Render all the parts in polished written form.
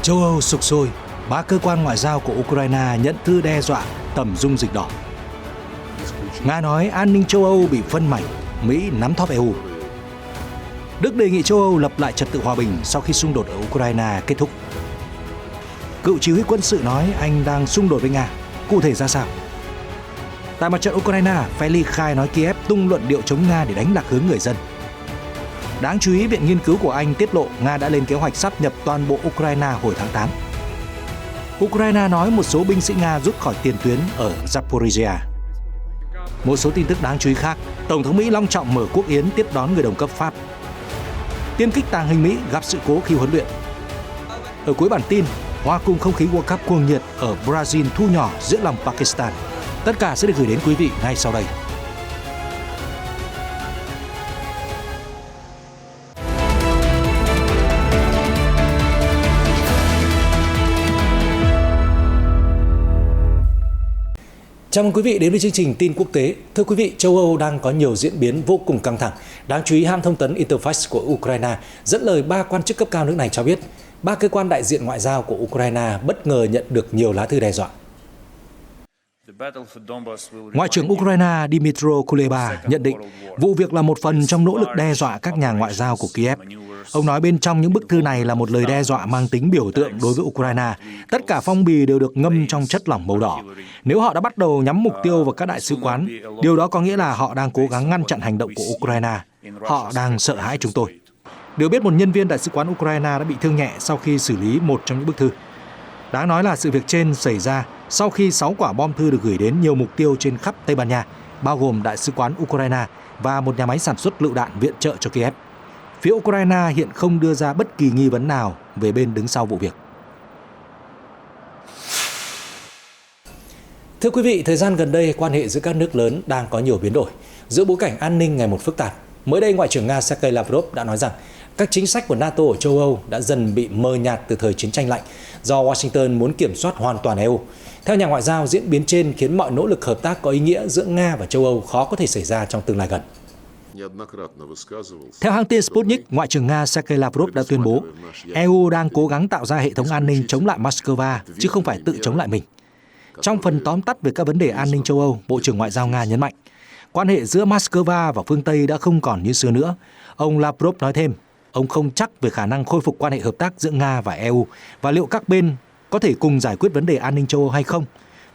Châu Âu sục sôi, 3 cơ quan ngoại giao của Ukraine nhận thư đe dọa tầm dung dịch đỏ. Nga nói an ninh châu Âu bị phân mảnh, Mỹ nắm thóp EU. Đức đề nghị châu Âu lập lại trật tự hòa bình sau khi xung đột ở Ukraine kết thúc. Cựu chỉ huy quân sự nói Anh đang xung đột với Nga, cụ thể ra sao? Tại mặt trận Ukraine, phe ly khai nói Kiev tung luận điệu chống Nga để đánh lạc hướng người dân. Đáng chú ý, Viện Nghiên cứu của Anh tiết lộ Nga đã lên kế hoạch sáp nhập toàn bộ Ukraine hồi tháng 8. Ukraine nói một số binh sĩ Nga rút khỏi tiền tuyến ở Zaporizhia. Một số tin tức đáng chú ý khác, Tổng thống Mỹ long trọng mở quốc yến tiếp đón người đồng cấp Pháp. Tiêm kích tàng hình Mỹ gặp sự cố khi huấn luyện. Ở cuối bản tin, hòa cùng không khí World Cup cuồng nhiệt ở Brazil thu nhỏ giữa lòng Pakistan. Tất cả sẽ được gửi đến quý vị ngay sau đây. Chào mừng quý vị đến với chương trình tin quốc tế. Thưa quý vị, châu Âu đang có nhiều diễn biến vô cùng căng thẳng. Đáng chú ý, hãng thông tấn Interfax của Ukraine dẫn lời 3 quan chức cấp cao nước này cho biết 3 cơ quan đại diện ngoại giao của Ukraine bất ngờ nhận được nhiều lá thư đe dọa. Ngoại trưởng Ukraine Dmytro Kuleba nhận định vụ việc là một phần trong nỗ lực đe dọa các nhà ngoại giao của Kiev. Ông nói bên trong những bức thư này là một lời đe dọa mang tính biểu tượng đối với Ukraine. Tất cả phong bì đều được ngâm trong chất lỏng màu đỏ. Nếu họ đã bắt đầu nhắm mục tiêu vào các đại sứ quán, điều đó có nghĩa là họ đang cố gắng ngăn chặn hành động của Ukraine. Họ đang sợ hãi chúng tôi. Được biết, một nhân viên đại sứ quán Ukraine đã bị thương nhẹ sau khi xử lý một trong những bức thư. Đáng nói là sự việc trên xảy ra sau khi 6 quả bom thư được gửi đến nhiều mục tiêu trên khắp Tây Ban Nha, bao gồm đại sứ quán Ukraine và một nhà máy sản xuất lựu đạn viện trợ cho Kiev. Phía Ukraine hiện không đưa ra bất kỳ nghi vấn nào về bên đứng sau vụ việc. Thưa quý vị, thời gian gần đây, quan hệ giữa các nước lớn đang có nhiều biến đổi. Giữa bối cảnh an ninh ngày một phức tạp, mới đây Ngoại trưởng Nga Sergei Lavrov đã nói rằng các chính sách của NATO ở châu Âu đã dần bị mờ nhạt từ thời chiến tranh lạnh do Washington muốn kiểm soát hoàn toàn EU. Theo nhà ngoại giao, diễn biến trên khiến mọi nỗ lực hợp tác có ý nghĩa giữa Nga và châu Âu khó có thể xảy ra trong tương lai gần. Theo hãng tin Sputnik, Ngoại trưởng Nga Sergei Lavrov đã tuyên bố EU đang cố gắng tạo ra hệ thống an ninh chống lại Moscow, chứ không phải tự chống lại mình. Trong phần tóm tắt về các vấn đề an ninh châu Âu, Bộ trưởng Ngoại giao Nga nhấn mạnh, quan hệ giữa Moscow và phương Tây đã không còn như xưa nữa. Ông Lavrov nói thêm, ông không chắc về khả năng khôi phục quan hệ hợp tác giữa Nga và EU và liệu các bên có thể cùng giải quyết vấn đề an ninh châu Âu hay không.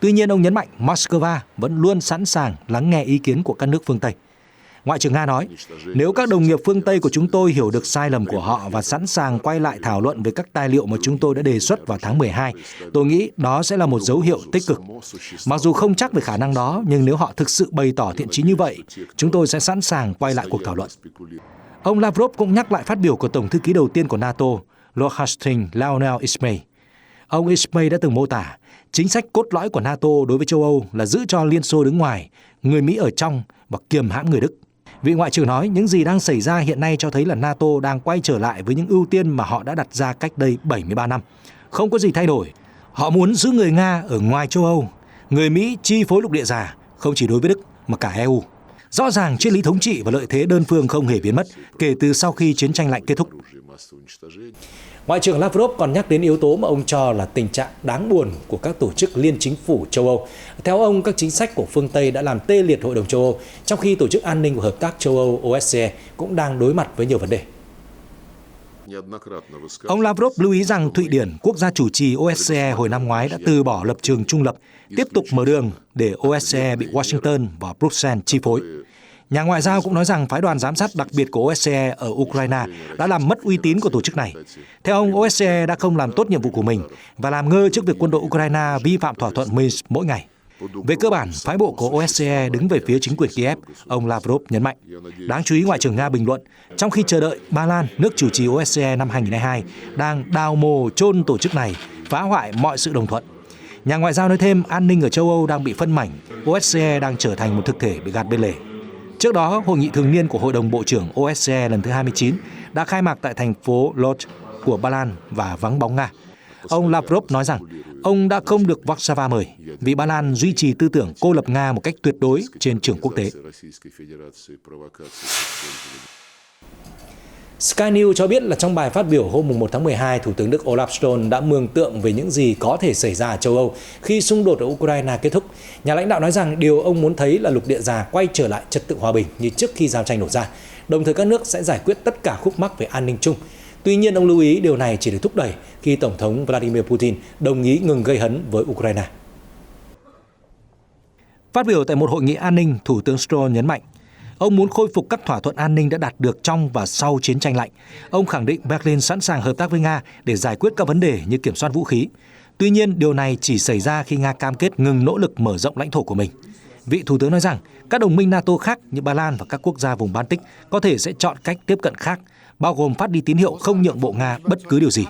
Tuy nhiên, ông nhấn mạnh Moscow vẫn luôn sẵn sàng lắng nghe ý kiến của các nước phương Tây. Ngoại trưởng Nga nói, nếu các đồng nghiệp phương Tây của chúng tôi hiểu được sai lầm của họ và sẵn sàng quay lại thảo luận về các tài liệu mà chúng tôi đã đề xuất vào tháng 12, tôi nghĩ đó sẽ là một dấu hiệu tích cực. Mặc dù không chắc về khả năng đó, nhưng nếu họ thực sự bày tỏ thiện chí như vậy, chúng tôi sẽ sẵn sàng quay lại cuộc thảo luận. Ông Lavrov cũng nhắc lại phát biểu của Tổng thư ký đầu tiên của NATO, Lord Hastings Lionel Ismay. Ông Ismay đã từng mô tả, chính sách cốt lõi của NATO đối với châu Âu là giữ cho Liên Xô đứng ngoài, người Mỹ ở trong và kiềm hãm người Đức. Vị Ngoại trưởng nói những gì đang xảy ra hiện nay cho thấy là NATO đang quay trở lại với những ưu tiên mà họ đã đặt ra cách đây 73 năm. Không có gì thay đổi. Họ muốn giữ người Nga ở ngoài châu Âu, người Mỹ chi phối lục địa già, không chỉ đối với Đức mà cả EU. Rõ ràng triết lý thống trị và lợi thế đơn phương không hề biến mất kể từ sau khi chiến tranh lạnh kết thúc. Ngoại trưởng Lavrov còn nhắc đến yếu tố mà ông cho là tình trạng đáng buồn của các tổ chức liên chính phủ châu Âu. Theo ông, các chính sách của phương Tây đã làm tê liệt Hội đồng châu Âu, trong khi Tổ chức An ninh và Hợp tác châu Âu OSCE cũng đang đối mặt với nhiều vấn đề. Ông Lavrov lưu ý rằng Thụy Điển, quốc gia chủ trì OSCE hồi năm ngoái, đã từ bỏ lập trường trung lập, tiếp tục mở đường để OSCE bị Washington và Bruxelles chi phối. Nhà ngoại giao cũng nói rằng phái đoàn giám sát đặc biệt của OSCE ở Ukraine đã làm mất uy tín của tổ chức này. Theo ông, OSCE đã không làm tốt nhiệm vụ của mình và làm ngơ trước việc quân đội Ukraine vi phạm thỏa thuận Minsk mỗi ngày. Về cơ bản, phái bộ của OSCE đứng về phía chính quyền Kiev, ông Lavrov nhấn mạnh. Đáng chú ý, Ngoại trưởng Nga bình luận, trong khi chờ đợi Ba Lan, nước chủ trì OSCE năm 2022, đang đào mồ chôn tổ chức này, phá hoại mọi sự đồng thuận. Nhà ngoại giao nói thêm, an ninh ở châu Âu đang bị phân mảnh, OSCE đang trở thành một thực thể bị gạt bên lề. Trước đó, hội nghị thường niên của Hội đồng Bộ trưởng OSCE lần thứ 29 đã khai mạc tại thành phố Lodz của Ba Lan và vắng bóng Nga. Ông Lavrov nói rằng ông đã không được Warsaw mời vì Ba Lan duy trì tư tưởng cô lập Nga một cách tuyệt đối trên trường quốc tế. Sky News cho biết là trong bài phát biểu hôm 1 tháng 12, Thủ tướng Đức Olaf Scholz đã mường tượng về những gì có thể xảy ra ở châu Âu khi xung đột ở Ukraine kết thúc. Nhà lãnh đạo nói rằng điều ông muốn thấy là lục địa già quay trở lại trật tự hòa bình như trước khi giao tranh nổ ra, đồng thời các nước sẽ giải quyết tất cả khúc mắc về an ninh chung. Tuy nhiên, ông lưu ý điều này chỉ được thúc đẩy khi Tổng thống Vladimir Putin đồng ý ngừng gây hấn với Ukraine. Phát biểu tại một hội nghị an ninh, Thủ tướng Scholz nhấn mạnh, ông muốn khôi phục các thỏa thuận an ninh đã đạt được trong và sau chiến tranh lạnh. Ông khẳng định Berlin sẵn sàng hợp tác với Nga để giải quyết các vấn đề như kiểm soát vũ khí. Tuy nhiên, điều này chỉ xảy ra khi Nga cam kết ngừng nỗ lực mở rộng lãnh thổ của mình. Vị Thủ tướng nói rằng các đồng minh NATO khác như Ba Lan và các quốc gia vùng Baltic có thể sẽ chọn cách tiếp cận khác, bao gồm phát đi tín hiệu không nhượng bộ Nga bất cứ điều gì.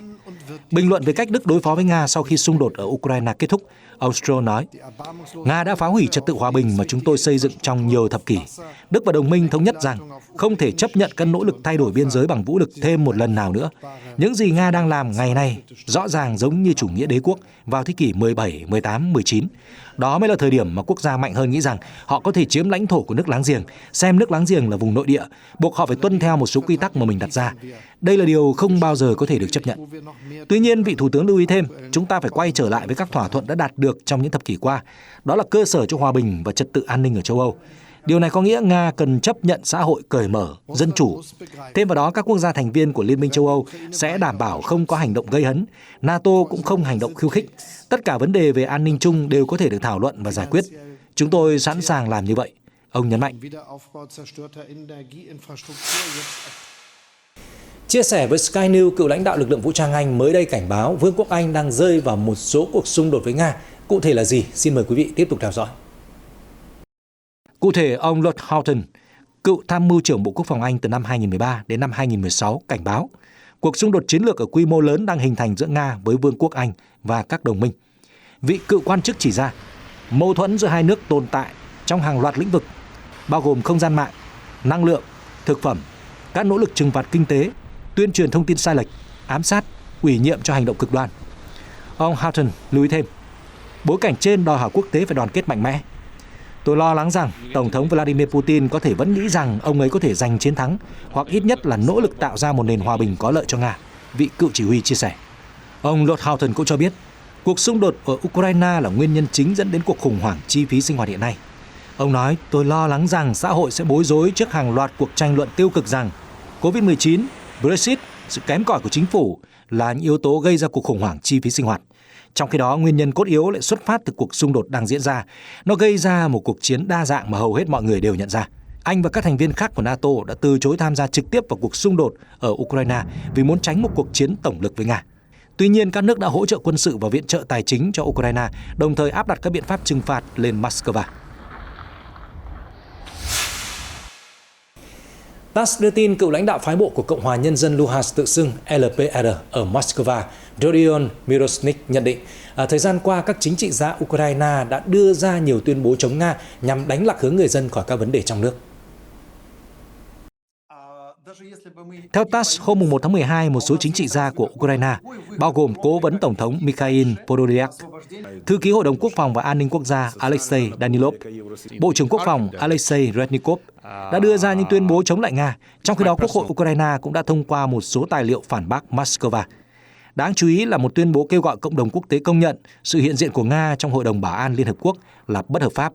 Bình luận về cách Đức đối phó với Nga sau khi xung đột ở Ukraine kết thúc, ông Scholz nói, Nga đã phá hủy trật tự hòa bình mà chúng tôi xây dựng trong nhiều thập kỷ. Đức và đồng minh thống nhất rằng không thể chấp nhận các nỗ lực thay đổi biên giới bằng vũ lực thêm một lần nào nữa. Những gì Nga đang làm ngày nay rõ ràng giống như chủ nghĩa đế quốc vào thế kỷ 17, 18, 19. Đó mới là thời điểm mà quốc gia mạnh hơn nghĩ rằng họ có thể chiếm lãnh thổ của nước láng giềng, xem nước láng giềng là vùng nội địa, buộc họ phải tuân theo một số quy tắc mà mình đặt ra. Đây là điều không bao giờ có thể được chấp nhận. Tuy nhiên, vị Thủ tướng lưu ý thêm, chúng ta phải quay trở lại với các thỏa thuận đã đạt được trong những thập kỷ qua. Đó là cơ sở cho hòa bình và trật tự an ninh ở châu Âu. Điều này có nghĩa Nga cần chấp nhận xã hội cởi mở, dân chủ. Thêm vào đó, các quốc gia thành viên của Liên minh châu Âu sẽ đảm bảo không có hành động gây hấn. NATO cũng không hành động khiêu khích. Tất cả vấn đề về an ninh chung đều có thể được thảo luận và giải quyết. Chúng tôi sẵn sàng làm như vậy, ông nhấn mạnh. Chia sẻ với Sky News, cựu lãnh đạo lực lượng vũ trang Anh mới đây cảnh báo Vương quốc Anh đang rơi vào một số cuộc xung đột với Nga. Cụ thể là gì? Xin mời quý vị tiếp tục theo dõi. Cụ thể, ông Lord Houghton, cựu tham mưu trưởng Bộ Quốc phòng Anh từ năm 2013 đến năm 2016, cảnh báo cuộc xung đột chiến lược ở quy mô lớn đang hình thành giữa Nga với Vương quốc Anh và các đồng minh. Vị cựu quan chức chỉ ra, mâu thuẫn giữa hai nước tồn tại trong hàng loạt lĩnh vực, bao gồm không gian mạng, năng lượng, thực phẩm, các nỗ lực trừng phạt kinh tế, tuyên truyền thông tin sai lệch, ám sát, ủy nhiệm cho hành động cực đoan. Ông Houghton lưu ý thêm, bối cảnh trên đòi hỏi quốc tế phải đoàn kết mạnh mẽ. Tôi lo lắng rằng Tổng thống Vladimir Putin có thể vẫn nghĩ rằng ông ấy có thể giành chiến thắng, hoặc ít nhất là nỗ lực tạo ra một nền hòa bình có lợi cho Nga, vị cựu chỉ huy chia sẻ. Ông Lord Houghton cũng cho biết, cuộc xung đột ở Ukraine là nguyên nhân chính dẫn đến cuộc khủng hoảng chi phí sinh hoạt hiện nay. Ông nói, tôi lo lắng rằng xã hội sẽ bối rối trước hàng loạt cuộc tranh luận tiêu cực rằng COVID-19, Brexit, sự kém cỏi của chính phủ là những yếu tố gây ra cuộc khủng hoảng chi phí sinh hoạt. Trong khi đó, nguyên nhân cốt yếu lại xuất phát từ cuộc xung đột đang diễn ra. Nó gây ra một cuộc chiến đa dạng mà hầu hết mọi người đều nhận ra. Anh và các thành viên khác của NATO đã từ chối tham gia trực tiếp vào cuộc xung đột ở Ukraine vì muốn tránh một cuộc chiến tổng lực với Nga. Tuy nhiên, các nước đã hỗ trợ quân sự và viện trợ tài chính cho Ukraine, đồng thời áp đặt các biện pháp trừng phạt lên Moscow. TASS đưa tin cựu lãnh đạo phái bộ của Cộng hòa Nhân dân Luhansk tự xưng LPR ở Moscow, Rodion Mirosnik nhận định, thời gian qua các chính trị gia Ukraine đã đưa ra nhiều tuyên bố chống Nga nhằm đánh lạc hướng người dân khỏi các vấn đề trong nước. Theo TASS, hôm 1 tháng 12, một số chính trị gia của Ukraine, bao gồm cố vấn Tổng thống Mikhail Podolyak, Thư ký Hội đồng Quốc phòng và An ninh Quốc gia Alexei Danilov, Bộ trưởng Quốc phòng Alexei Reznikov đã đưa ra những tuyên bố chống lại Nga. Trong khi đó, Quốc hội Ukraine cũng đã thông qua một số tài liệu phản bác Moscow. Đáng chú ý là một tuyên bố kêu gọi cộng đồng quốc tế công nhận sự hiện diện của Nga trong Hội đồng Bảo an Liên Hợp Quốc là bất hợp pháp.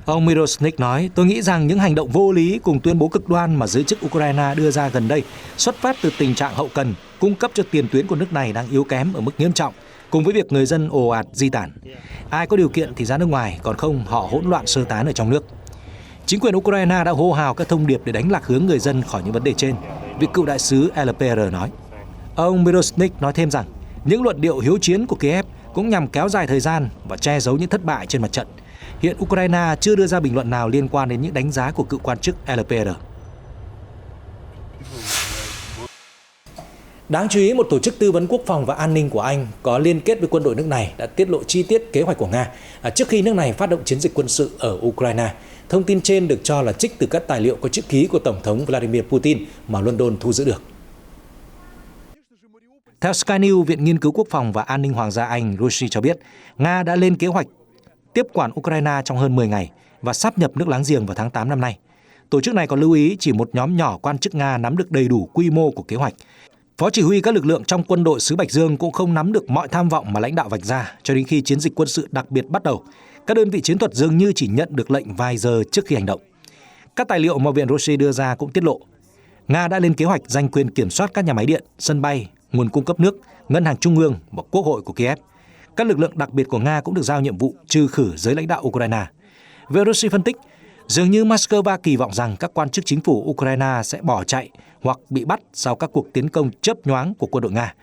Ông Mirosnik nói, tôi nghĩ rằng những hành động vô lý cùng tuyên bố cực đoan mà giới chức Ukraine đưa ra gần đây xuất phát từ tình trạng hậu cần cung cấp cho tiền tuyến của nước này đang yếu kém ở mức nghiêm trọng, cùng với việc người dân ồ ạt di tản. Ai có điều kiện thì ra nước ngoài, còn không họ hỗn loạn sơ tán ở trong nước. Chính quyền Ukraine đã hô hào các thông điệp để đánh lạc hướng người dân khỏi những vấn đề trên, vị cựu đại sứ LPR nói. Ông Mirosnik nói thêm rằng, những luận điệu hiếu chiến của Kiev cũng nhằm kéo dài thời gian và che giấu những thất bại trên mặt trận. Hiện Ukraine chưa đưa ra bình luận nào liên quan đến những đánh giá của cựu quan chức LPR. Đáng chú ý, một tổ chức tư vấn quốc phòng và an ninh của Anh có liên kết với quân đội nước này đã tiết lộ chi tiết kế hoạch của Nga trước khi nước này phát động chiến dịch quân sự ở Ukraine. Thông tin trên được cho là trích từ các tài liệu có chữ ký của Tổng thống Vladimir Putin mà London thu giữ được. Theo Sky News, Viện Nghiên cứu Quốc phòng và An ninh Hoàng gia Anh RUSI cho biết, Nga đã lên kế hoạch tiếp quản Ukraine trong hơn 10 ngày và sáp nhập nước láng giềng vào tháng 8 năm nay. Tổ chức này còn lưu ý chỉ một nhóm nhỏ quan chức Nga nắm được đầy đủ quy mô của kế hoạch. Phó chỉ huy các lực lượng trong quân đội xứ Bạch Dương cũng không nắm được mọi tham vọng mà lãnh đạo vạch ra cho đến khi chiến dịch quân sự đặc biệt bắt đầu. Các đơn vị chiến thuật dường như chỉ nhận được lệnh vài giờ trước khi hành động. Các tài liệu mà Viện Rossi đưa ra cũng tiết lộ, Nga đã lên kế hoạch giành quyền kiểm soát các nhà máy điện, sân bay, nguồn cung cấp nước, ngân hàng trung ương và quốc hội của Kiev. Các lực lượng đặc biệt của Nga cũng được giao nhiệm vụ trừ khử giới lãnh đạo Ukraine. Viện Rossi phân tích, dường như Moscow kỳ vọng rằng các quan chức chính phủ Ukraine sẽ bỏ chạy hoặc bị bắt sau các cuộc tiến công chớp nhoáng của quân đội Nga.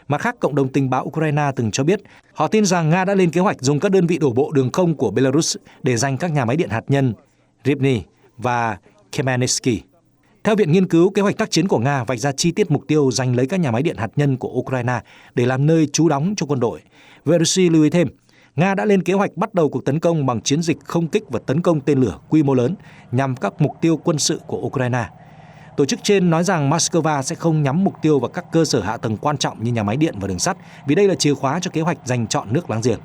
Mặt khác, cộng đồng tình báo Ukraine từng cho biết họ tin rằng Nga đã lên kế hoạch dùng các đơn vị đổ bộ đường không của Belarus để giành các nhà máy điện hạt nhân Rivne và Khmelnytsky. Theo Viện Nghiên cứu Kế hoạch tác chiến của Nga vạch ra chi tiết mục tiêu giành lấy các nhà máy điện hạt nhân của Ukraine để làm nơi trú đóng cho quân đội. Versi lưu ý thêm, Nga đã lên kế hoạch bắt đầu cuộc tấn công bằng chiến dịch không kích và tấn công tên lửa quy mô lớn nhằm các mục tiêu quân sự của Ukraine. Tổ chức trên nói rằng Moscow sẽ không nhắm mục tiêu vào các cơ sở hạ tầng quan trọng như nhà máy điện và đường sắt vì đây là chìa khóa cho kế hoạch giành chọn nước láng giềng.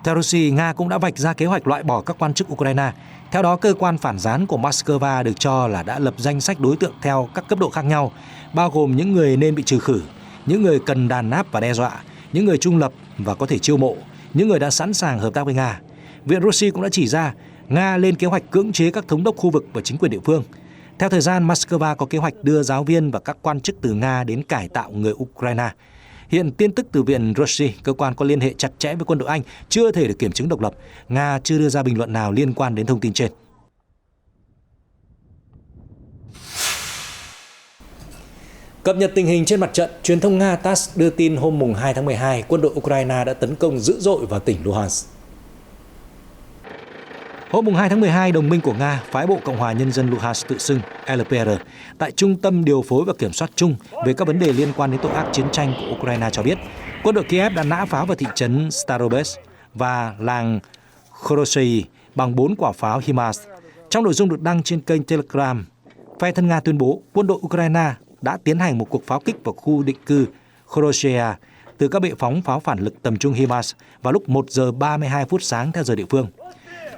Theo Rossi, Nga cũng đã vạch ra kế hoạch loại bỏ các quan chức Ukraine. Theo đó, cơ quan phản gián của Moscow được cho là đã lập danh sách đối tượng theo các cấp độ khác nhau, bao gồm những người nên bị trừ khử, những người cần đàn áp và đe dọa, những người trung lập và có thể chiêu mộ, những người đã sẵn sàng hợp tác với Nga. Viện Rossi cũng đã chỉ ra Nga lên kế hoạch cưỡng chế các thống đốc khu vực và chính quyền địa phương. Theo thời gian, Moscow có kế hoạch đưa giáo viên và các quan chức từ Nga đến cải tạo người Ukraine. Hiện tin tức từ Viện Rossi, cơ quan có liên hệ chặt chẽ với quân đội Anh, chưa thể được kiểm chứng độc lập. Nga chưa đưa ra bình luận nào liên quan đến thông tin trên. Cập nhật tình hình trên mặt trận, truyền thông Nga TASS đưa tin hôm 2 tháng 12, quân đội Ukraine đã tấn công dữ dội vào tỉnh Luhansk. Hôm 2 tháng 12, đồng minh của Nga, phái bộ Cộng hòa Nhân dân Luhansk tự xưng LPR, tại Trung tâm Điều phối và Kiểm soát chung về các vấn đề liên quan đến tội ác chiến tranh của Ukraine cho biết, quân đội Kiev đã nã pháo vào thị trấn Starobes và làng Khoroshey bằng 4 quả pháo HIMARS. Trong nội dung được đăng trên kênh Telegram, phe thân Nga tuyên bố quân đội Ukraine đã tiến hành một cuộc pháo kích vào khu định cư Khoroshea từ các bệ phóng pháo phản lực tầm trung HIMARS vào lúc 1 giờ 32 phút sáng theo giờ địa phương.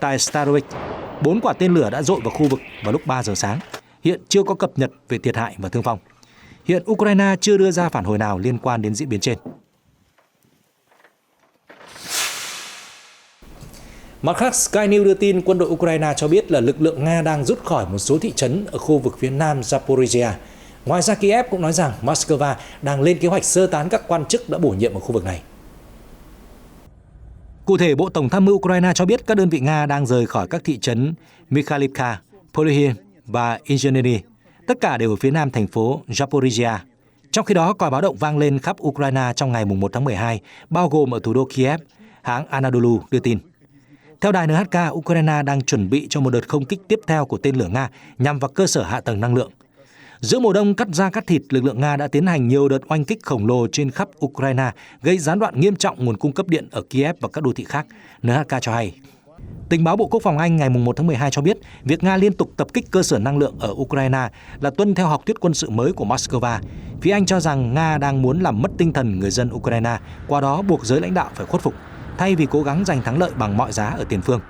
Tại Starobek, 4 quả tên lửa đã dội vào khu vực vào lúc 3 giờ sáng. Hiện chưa có cập nhật về thiệt hại và thương vong. Hiện Ukraine chưa đưa ra phản hồi nào liên quan đến diễn biến trên. Mặt khác, Sky News đưa tin quân đội Ukraine cho biết là lực lượng Nga đang rút khỏi một số thị trấn ở khu vực phía nam Zaporizhia. Ngoài ra, Kiev cũng nói rằng Moscow đang lên kế hoạch sơ tán các quan chức đã bổ nhiệm ở khu vực này. Cụ thể, Bộ Tổng tham mưu Ukraine cho biết các đơn vị Nga đang rời khỏi các thị trấn Mikhailivka, Polyhir và Inzheny, tất cả đều ở phía nam thành phố Zaporizhia. Trong khi đó, còi báo động vang lên khắp Ukraine trong ngày 1 tháng 12, bao gồm ở thủ đô Kiev, hãng Anadolu đưa tin. Theo đài NHK, Ukraine đang chuẩn bị cho một đợt không kích tiếp theo của tên lửa Nga nhằm vào cơ sở hạ tầng năng lượng. Giữa mùa đông cắt da cắt thịt, lực lượng Nga đã tiến hành nhiều đợt oanh kích khổng lồ trên khắp Ukraine, gây gián đoạn nghiêm trọng nguồn cung cấp điện ở Kiev và các đô thị khác, NHK cho hay. Tình báo Bộ Quốc phòng Anh ngày 1 tháng 12 cho biết, việc Nga liên tục tập kích cơ sở năng lượng ở Ukraine là tuân theo học thuyết quân sự mới của Moscow. Phía Anh cho rằng Nga đang muốn làm mất tinh thần người dân Ukraine, qua đó buộc giới lãnh đạo phải khuất phục, thay vì cố gắng giành thắng lợi bằng mọi giá ở tiền phương.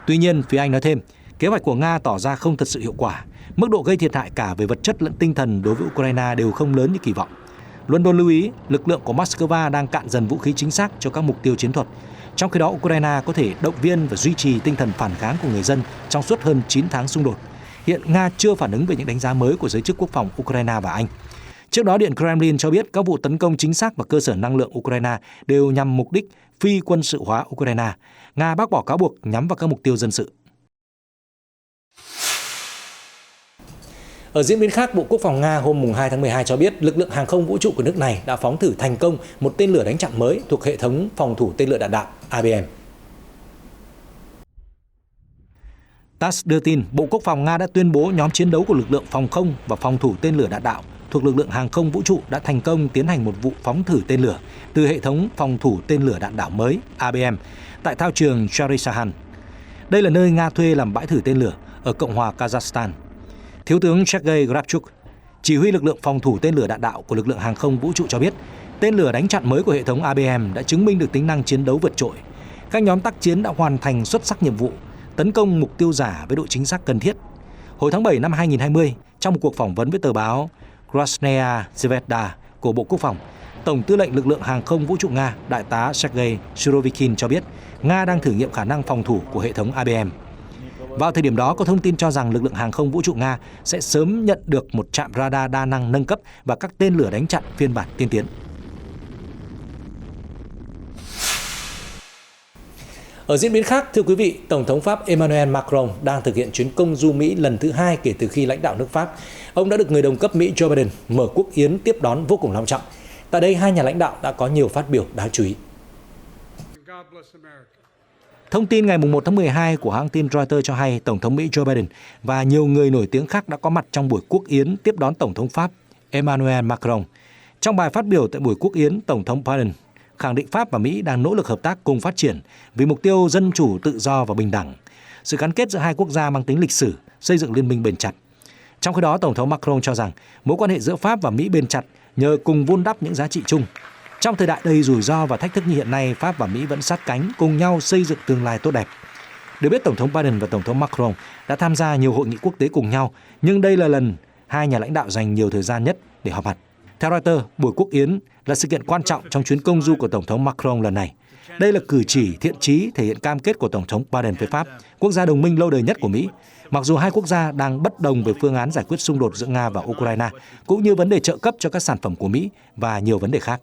Tuy nhiên, phía Anh nói thêm, kế hoạch của Nga tỏ ra không thật sự hiệu quả. Mức độ gây thiệt hại cả về vật chất lẫn tinh thần đối với Ukraine đều không lớn như kỳ vọng. London lưu ý, lực lượng của Moscow đang cạn dần vũ khí chính xác cho các mục tiêu chiến thuật. Trong khi đó, Ukraine có thể động viên và duy trì tinh thần phản kháng của người dân trong suốt hơn 9 tháng xung đột. Hiện Nga chưa phản ứng về những đánh giá mới của giới chức quốc phòng Ukraine và Anh. Trước đó, Điện Kremlin cho biết các vụ tấn công chính xác vào cơ sở năng lượng Ukraine đều nhằm mục đích phi quân sự hóa Ukraine. Nga bác bỏ cáo buộc nhắm vào các mục tiêu dân sự. Ở diễn biến khác, Bộ Quốc phòng Nga hôm 2 tháng 12 cho biết lực lượng hàng không vũ trụ của nước này đã phóng thử thành công một tên lửa đánh chặn mới thuộc hệ thống phòng thủ tên lửa đạn đạo ABM. TASS đưa tin Bộ Quốc phòng Nga đã tuyên bố nhóm chiến đấu của lực lượng phòng không và phòng thủ tên lửa đạn đạo thuộc lực lượng hàng không vũ trụ đã thành công tiến hành một vụ phóng thử tên lửa từ hệ thống phòng thủ tên lửa đạn đạo mới ABM tại thao trường Charisahan. Đây là nơi Nga thuê làm bãi thử tên lửa ở Cộng hòa Kazakhstan. Thiếu tướng Sergei Grabchuk, chỉ huy lực lượng phòng thủ tên lửa đạn đạo của lực lượng hàng không vũ trụ cho biết, tên lửa đánh chặn mới của hệ thống ABM đã chứng minh được tính năng chiến đấu vượt trội. Các nhóm tác chiến đã hoàn thành xuất sắc nhiệm vụ, tấn công mục tiêu giả với độ chính xác cần thiết. Hồi tháng 7 năm 2020, trong một cuộc phỏng vấn với tờ báo Krasnaya Zvezda của Bộ Quốc phòng, Tổng tư lệnh lực lượng hàng không vũ trụ Nga, Đại tá Sergei Surovikin cho biết Nga đang thử nghiệm khả năng phòng thủ của hệ thống IBM. Vào thời điểm đó, có thông tin cho rằng lực lượng hàng không vũ trụ Nga sẽ sớm nhận được một trạm radar đa năng nâng cấp và các tên lửa đánh chặn phiên bản tiên tiến. Ở diễn biến khác, thưa quý vị, Tổng thống Pháp Emmanuel Macron đang thực hiện chuyến công du Mỹ lần thứ 2 kể từ khi lãnh đạo nước Pháp. Ông đã được người đồng cấp Mỹ Joe Biden mở quốc yến tiếp đón vô cùng long trọng. Tại đây, hai nhà lãnh đạo đã có nhiều phát biểu đáng chú ý. Thông tin ngày 1 tháng 12 của hãng tin Reuters cho hay Tổng thống Mỹ Joe Biden và nhiều người nổi tiếng khác đã có mặt trong buổi quốc yến tiếp đón Tổng thống Pháp Emmanuel Macron. Trong bài phát biểu tại buổi quốc yến, Tổng thống Biden khẳng định Pháp và Mỹ đang nỗ lực hợp tác cùng phát triển vì mục tiêu dân chủ, tự do và bình đẳng. Sự gắn kết giữa hai quốc gia mang tính lịch sử, xây dựng liên minh bền chặt. Trong khi đó, Tổng thống Macron cho rằng mối quan hệ giữa Pháp và Mỹ bền chặt nhờ cùng vun đắp những giá trị chung. Trong thời đại đầy rủi ro và thách thức như hiện nay, Pháp và Mỹ vẫn sát cánh cùng nhau xây dựng tương lai tốt đẹp. Được biết, Tổng thống Biden và Tổng thống Macron đã tham gia nhiều hội nghị quốc tế cùng nhau, nhưng đây là lần hai nhà lãnh đạo dành nhiều thời gian nhất để họp mặt. Theo Reuters, buổi quốc yến là sự kiện quan trọng trong chuyến công du của Tổng thống Macron lần này. Đây là cử chỉ thiện chí thể hiện cam kết của Tổng thống Biden với Pháp, quốc gia đồng minh lâu đời nhất của Mỹ. Mặc dù hai quốc gia đang bất đồng về phương án giải quyết xung đột giữa Nga và Ukraine, cũng như vấn đề trợ cấp cho các sản phẩm của Mỹ và nhiều vấn đề khác.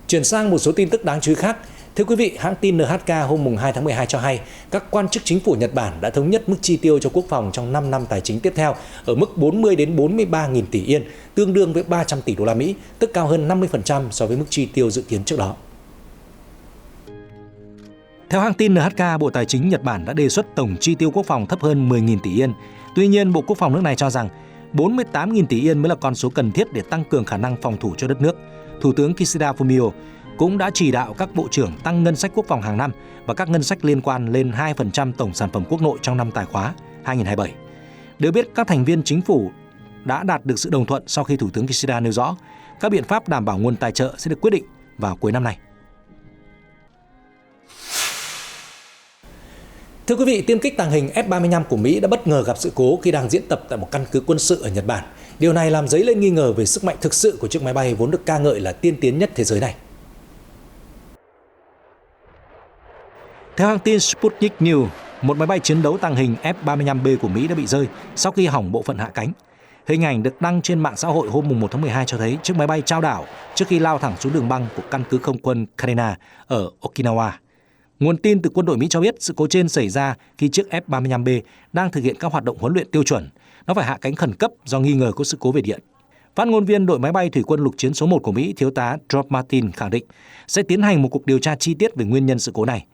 Chuyển sang một số tin tức đáng chú ý khác. Thưa quý vị, hãng tin NHK hôm 2 tháng 12 cho hay các quan chức chính phủ Nhật Bản đã thống nhất mức chi tiêu cho quốc phòng trong 5 năm tài chính tiếp theo ở mức 40 đến 43 nghìn tỷ yên, tương đương với 300 tỷ đô la Mỹ, tức cao hơn 50% so với mức chi tiêu dự kiến trước đó. Theo hãng tin NHK, Bộ Tài chính Nhật Bản đã đề xuất tổng chi tiêu quốc phòng thấp hơn 10.000 tỷ yên. Tuy nhiên, Bộ Quốc phòng nước này cho rằng 48.000 tỷ yên mới là con số cần thiết để tăng cường khả năng phòng thủ cho đất nước. Thủ tướng Kishida Fumio cũng đã chỉ đạo các bộ trưởng tăng ngân sách quốc phòng hàng năm và các ngân sách liên quan lên 2% tổng sản phẩm quốc nội trong năm tài khóa 2027. Được biết, các thành viên chính phủ đã đạt được sự đồng thuận sau khi Thủ tướng Kishida nêu rõ các biện pháp đảm bảo nguồn tài trợ sẽ được quyết định vào cuối năm nay. Thưa quý vị, tiêm kích tàng hình F-35 của Mỹ đã bất ngờ gặp sự cố khi đang diễn tập tại một căn cứ quân sự ở Nhật Bản. Điều này làm dấy lên nghi ngờ về sức mạnh thực sự của chiếc máy bay vốn được ca ngợi là tiên tiến nhất thế giới này. Theo hãng tin Sputnik News, một máy bay chiến đấu tàng hình F-35B của Mỹ đã bị rơi sau khi hỏng bộ phận hạ cánh. Hình ảnh được đăng trên mạng xã hội hôm 1 tháng 12 cho thấy chiếc máy bay chao đảo trước khi lao thẳng xuống đường băng của căn cứ không quân Kadena ở Okinawa. Nguồn tin từ quân đội Mỹ cho biết sự cố trên xảy ra khi chiếc F-35B đang thực hiện các hoạt động huấn luyện tiêu chuẩn. Nó phải hạ cánh khẩn cấp do nghi ngờ có sự cố về điện. Phát ngôn viên đội máy bay thủy quân lục chiến số 1 của Mỹ, thiếu tá George Martin khẳng định sẽ tiến hành một cuộc điều tra chi tiết về nguyên nhân sự cố này.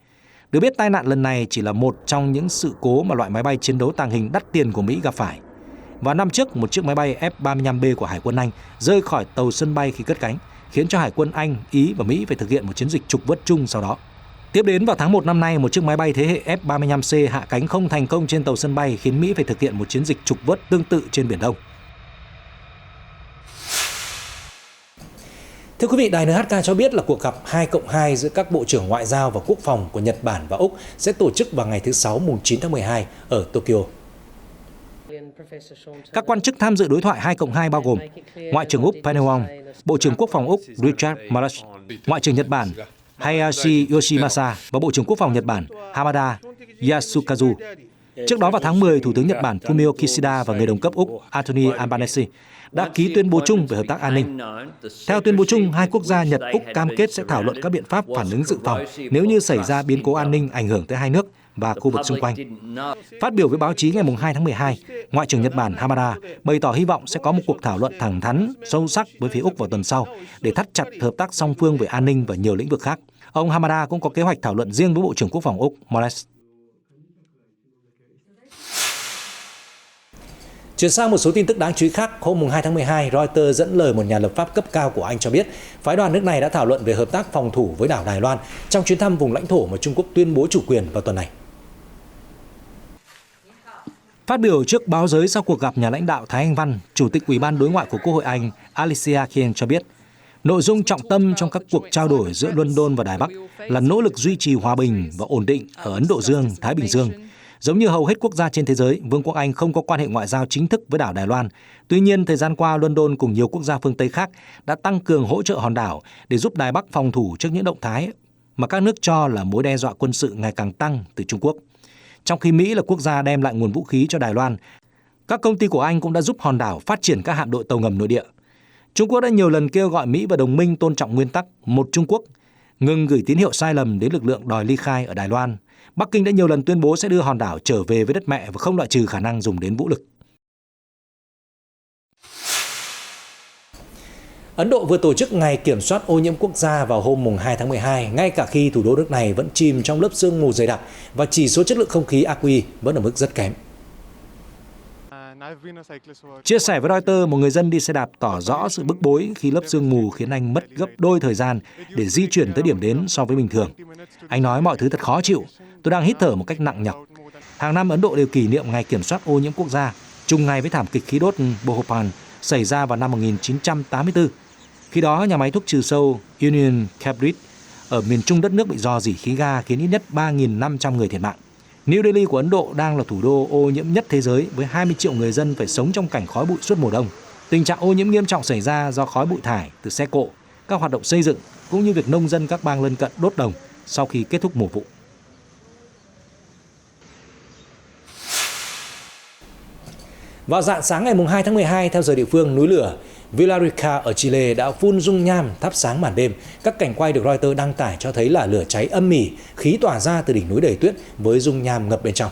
Được biết, tai nạn lần này chỉ là một trong những sự cố mà loại máy bay chiến đấu tàng hình đắt tiền của Mỹ gặp phải. Vào năm trước, một chiếc máy bay F-35B của Hải quân Anh rơi khỏi tàu sân bay khi cất cánh, khiến cho Hải quân Anh, Ý và Mỹ phải thực hiện một chiến dịch trục vớt chung sau đó. Tiếp đến vào tháng 1 năm nay, một chiếc máy bay thế hệ F-35C hạ cánh không thành công trên tàu sân bay khiến Mỹ phải thực hiện một chiến dịch trục vớt tương tự trên Biển Đông. Thưa quý vị, đài NHK cho biết là cuộc gặp 2+2 giữa các bộ trưởng ngoại giao và quốc phòng của Nhật Bản và Úc sẽ tổ chức vào ngày thứ Sáu mùng 9 tháng 12 ở Tokyo. Các quan chức tham dự đối thoại 2+2 bao gồm Ngoại trưởng Úc Penny Wong, Bộ trưởng Quốc phòng Úc Richard Marles, Ngoại trưởng Nhật Bản Hayashi Yoshimasa và Bộ trưởng Quốc phòng Nhật Bản Hamada Yasukazu. Trước đó vào tháng 10, Thủ tướng Nhật Bản Fumio Kishida và người đồng cấp Úc Anthony Albanese đã ký tuyên bố chung về hợp tác an ninh. Theo tuyên bố chung, hai quốc gia Nhật-Úc cam kết sẽ thảo luận các biện pháp phản ứng dự phòng nếu như xảy ra biến cố an ninh ảnh hưởng tới hai nước và khu vực xung quanh. Phát biểu với báo chí ngày 2 tháng 12, Ngoại trưởng Nhật Bản Hamada bày tỏ hy vọng sẽ có một cuộc thảo luận thẳng thắn, sâu sắc với phía Úc vào tuần sau để thắt chặt hợp tác song phương về an ninh và nhiều lĩnh vực khác. Ông Hamada cũng có kế hoạch thảo luận riêng với Bộ trưởng Quốc phòng Úc Morales. Chuyển sang một số tin tức đáng chú ý khác, hôm 2 tháng 12, Reuters dẫn lời một nhà lập pháp cấp cao của Anh cho biết phái đoàn nước này đã thảo luận về hợp tác phòng thủ với đảo Đài Loan trong chuyến thăm vùng lãnh thổ mà Trung Quốc tuyên bố chủ quyền vào tuần này. Phát biểu trước báo giới sau cuộc gặp nhà lãnh đạo Thái Anh Văn, Chủ tịch Ủy ban Đối ngoại của Quốc hội Anh Alicia Keane cho biết Nội dung trọng tâm trong các cuộc trao đổi giữa London và Đài Bắc là nỗ lực duy trì hòa bình và ổn định ở Ấn Độ Dương, Thái Bình Dương. Giống như hầu hết quốc gia trên thế giới, Vương quốc Anh không có quan hệ ngoại giao chính thức với đảo Đài Loan. Tuy nhiên, thời gian qua, London cùng nhiều quốc gia phương Tây khác đã tăng cường hỗ trợ hòn đảo để giúp Đài Bắc phòng thủ trước những động thái mà các nước cho là mối đe dọa quân sự ngày càng tăng từ Trung Quốc. Trong khi Mỹ là quốc gia đem lại nguồn vũ khí cho Đài Loan, các công ty của Anh cũng đã giúp hòn đảo phát triển các hạm đội tàu ngầm nội địa. Trung Quốc đã nhiều lần kêu gọi Mỹ và đồng minh tôn trọng nguyên tắc một Trung Quốc, ngừng gửi tín hiệu sai lầm đến lực lượng đòi ly khai ở Đài Loan. Bắc Kinh đã nhiều lần tuyên bố sẽ đưa hòn đảo trở về với đất mẹ và không loại trừ khả năng dùng đến vũ lực. Ấn Độ vừa tổ chức ngày kiểm soát ô nhiễm quốc gia vào hôm 2 tháng 12, ngay cả khi thủ đô nước này vẫn chìm trong lớp sương mù dày đặc và chỉ số chất lượng không khí AQI vẫn ở mức rất kém. Chia sẻ với Reuters, một người dân đi xe đạp tỏ rõ sự bức bối khi lớp sương mù khiến anh mất gấp đôi thời gian để di chuyển tới điểm đến so với bình thường. Anh nói mọi thứ thật khó chịu, tôi đang hít thở một cách nặng nhọc. Hàng năm Ấn Độ đều kỷ niệm ngày kiểm soát ô nhiễm quốc gia, trùng ngày với thảm kịch khí đốt Bhopal xảy ra vào năm 1984. Khi đó, nhà máy thuốc trừ sâu Union Carbide ở miền trung đất nước bị rò rỉ khí ga khiến ít nhất 3.500 người thiệt mạng. New Delhi của Ấn Độ đang là thủ đô ô nhiễm nhất thế giới với 20 triệu người dân phải sống trong cảnh khói bụi suốt mùa đông. Tình trạng ô nhiễm nghiêm trọng xảy ra do khói bụi thải từ xe cộ, các hoạt động xây dựng cũng như việc nông dân các bang lân cận đốt đồng sau khi kết thúc mùa vụ. Vào rạng sáng ngày 2 tháng 12 theo giờ địa phương, núi lửa Villarrica ở Chile đã phun dung nham thắp sáng màn đêm. Các cảnh quay được Reuters đăng tải cho thấy là lửa cháy âm ỉ, khí tỏa ra từ đỉnh núi đầy tuyết với dung nham ngập bên trong.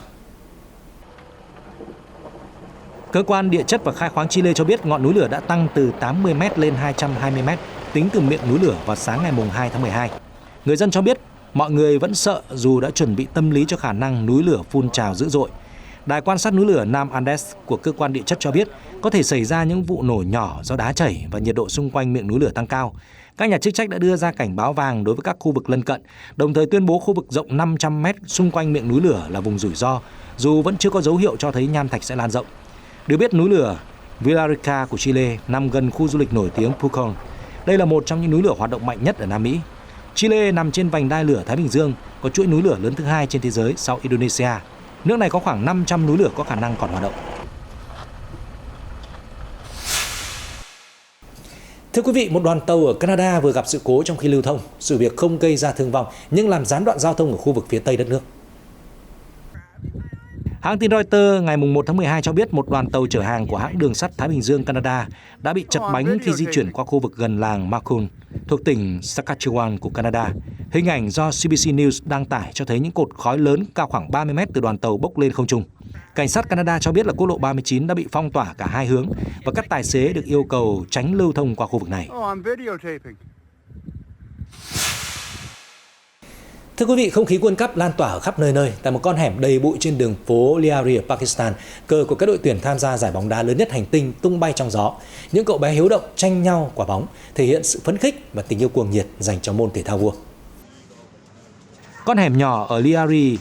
Cơ quan địa chất và khai khoáng Chile cho biết ngọn núi lửa đã tăng từ 80m lên 220m tính từ miệng núi lửa vào sáng ngày 2 tháng 12. Người dân cho biết mọi người vẫn sợ dù đã chuẩn bị tâm lý cho khả năng núi lửa phun trào dữ dội. Đài quan sát núi lửa Nam Andes của cơ quan địa chất cho biết có thể xảy ra những vụ nổ nhỏ do đá chảy và nhiệt độ xung quanh miệng núi lửa tăng cao. Các nhà chức trách đã đưa ra cảnh báo vàng đối với các khu vực lân cận, đồng thời tuyên bố khu vực rộng 500m xung quanh miệng núi lửa là vùng rủi ro, dù vẫn chưa có dấu hiệu cho thấy nham thạch sẽ lan rộng. Được biết, núi lửa Villarrica của Chile nằm gần khu du lịch nổi tiếng Pucón. Đây là một trong những núi lửa hoạt động mạnh nhất ở Nam Mỹ. Chile nằm trên vành đai lửa Thái Bình Dương, có chuỗi núi lửa lớn thứ hai trên thế giới sau Indonesia. Nước này có khoảng 500 núi lửa có khả năng còn hoạt động. Thưa quý vị, một đoàn tàu ở Canada vừa gặp sự cố trong khi lưu thông. Sự việc không gây ra thương vong nhưng làm gián đoạn giao thông ở khu vực phía tây đất nước. Hãng tin Reuters ngày 1 tháng 12 cho biết một đoàn tàu chở hàng của hãng đường sắt Thái Bình Dương Canada đã bị chật bánh khi di chuyển qua khu vực gần làng Macon, thuộc tỉnh Saskatchewan của Canada. Hình ảnh do CBC News đăng tải cho thấy những cột khói lớn cao khoảng 30m từ đoàn tàu bốc lên không trung. Cảnh sát Canada cho biết là quốc lộ 39 đã bị phong tỏa cả hai hướng và các tài xế được yêu cầu tránh lưu thông qua khu vực này. Thưa quý vị, không khí World Cup lan tỏa ở khắp nơi. Tại một con hẻm đầy bụi trên đường phố Liari ở Pakistan, cờ của các đội tuyển tham gia giải bóng đá lớn nhất hành tinh tung bay trong gió. Những cậu bé hiếu động tranh nhau quả bóng, thể hiện sự phấn khích và tình yêu cuồng nhiệt dành cho môn thể thao vua. Con hẻm nhỏ ở Liari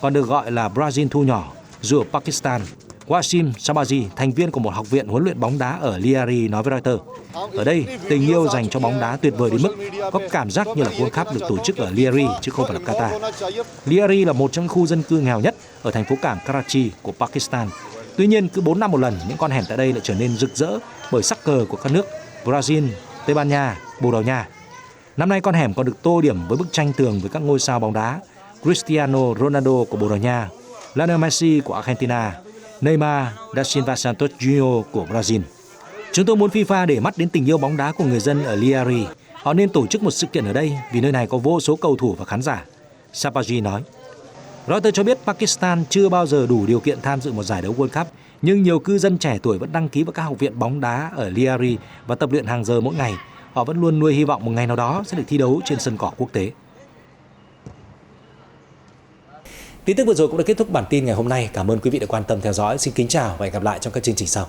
còn được gọi là Brazil thu nhỏ, dù ở Pakistan. Wasim Sabaji, thành viên của một học viện huấn luyện bóng đá ở Liari nói với Reuters, ở đây tình yêu dành cho bóng đá tuyệt vời đến mức có cảm giác như là World Cup được tổ chức ở Liari chứ không phải là Qatar. Liari là một trong những khu dân cư nghèo nhất ở thành phố cảng Karachi của Pakistan. Tuy nhiên, cứ 4 năm một lần, những con hẻm tại đây lại trở nên rực rỡ bởi sắc cờ của các nước Brazil, Tây Ban Nha, Bồ Đào Nha. Năm nay con hẻm còn được tô điểm với bức tranh tường với các ngôi sao bóng đá Cristiano Ronaldo của Bồ Đào Nha, Lionel Messi của Argentina, Neymar da Silva Santos Jr. của Brazil. Chúng tôi muốn FIFA để mắt đến tình yêu bóng đá của người dân ở Liari. Họ nên tổ chức một sự kiện ở đây vì nơi này có vô số cầu thủ và khán giả, Sabaji nói. Reuters cho biết Pakistan chưa bao giờ đủ điều kiện tham dự một giải đấu World Cup, nhưng nhiều cư dân trẻ tuổi vẫn đăng ký vào các học viện bóng đá ở Liari và tập luyện hàng giờ mỗi ngày. Họ vẫn luôn nuôi hy vọng một ngày nào đó sẽ được thi đấu trên sân cỏ quốc tế. Tin tức vừa rồi cũng đã kết thúc bản tin ngày hôm nay. Cảm ơn quý vị đã quan tâm theo dõi. Xin kính chào và hẹn gặp lại trong các chương trình sau.